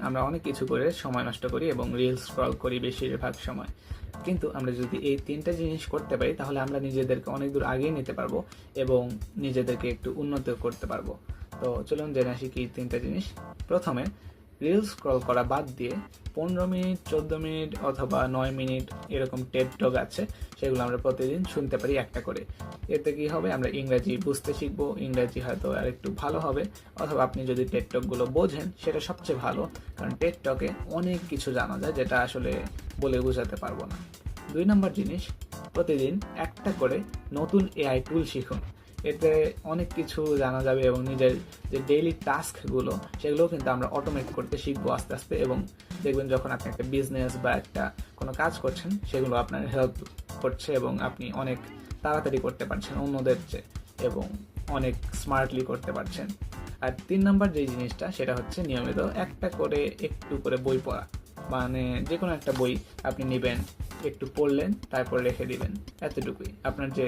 আমরা অনেক কিছু করে সময় নষ্ট করি এবং রিলস স্ক্রল করি বেশিরভাগ সময়। কিন্তু আমরা যদি এই 3টা জিনিস করতে পারি তাহলে আমরা নিজেদেরকে অনেক দূর আগিয়ে নিতে পারবো এবং নিজেদেরকে একটু উন্নত করতে পারবো। তো চলুন জেনে আসি কি 3টা জিনিস। প্রথমে, রিলস স্ক্রল করা বাদ দিয়ে 15 মিনিট, 14 মিনিট অথবা 9 মিনিট এরকম টেড টক আছে, সেগুলো আমরা প্রতিদিন শুনতে পারি একটা করে। এতে কি হবে, আমরা ইংরাজি বুঝতে শিখবো, ইংরাজি হয়তো আর একটু ভালো হবে। অথবা আপনি যদি টেড টকগুলো বোঝেন সেটা সবচেয়ে ভালো, কারণ টেড টকে অনেক কিছু জানা যায় যেটা আসলে বলে বোঝাতে পারবো না। 2 নম্বর জিনিস, প্রতিদিন একটা করে নতুন এআই টুল শিখুন। এতে অনেক কিছু জানা যাবে এবং নিজের যে ডেইলি টাস্কগুলো সেগুলোও কিন্তু আমরা অটোমেট করতে শিখবো আস্তে আস্তে, এবং দেখবেন যখন আপনি একটা বিজনেস বা একটা কোনো কাজ করছেন সেগুলো আপনার হেল্প করছে এবং আপনি অনেক তাড়াতাড়ি করতে পারছেন অন্যদের চেয়ে এবং অনেক স্মার্টলি করতে পারছেন। আর 3 নম্বর যে জিনিসটা সেটা হচ্ছে নিয়মিত একটা করে একটু করে বই পড়া। মানে যে কোনো একটা বই আপনি নেবেন, একটু পড়লেন, তারপর রেখে দিবেন, এতটুকুই। আপনার যে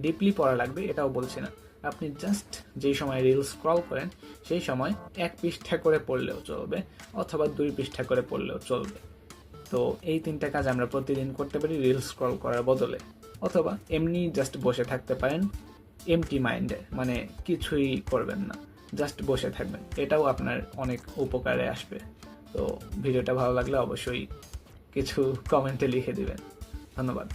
ডিপলি পড়া লাগবে এটাও বলছি না, আপনি জাস্ট যেই সময় রিল স্ক্রল করেন সেই সময় 1 পৃষ্ঠা করে পড়লেও চলবে অথবা 2 পৃষ্ঠা করে পড়লেও চলবে। তো এই 3টা কাজ আমরা প্রতিদিন করতে পারি রিল স্ক্রল করার বদলে। অথবা এমনি জাস্ট বসে থাকতে পারেন এমটি মাইন্ডে, মানে কিছুই করবেন না, জাস্ট বসে থাকবেন, এটাও আপনার অনেক উপকারে আসবে। তো ভিডিওটা ভালো লাগলে অবশ্যই কিছু কমেন্টে লিখে দিবেন। ধন্যবাদ।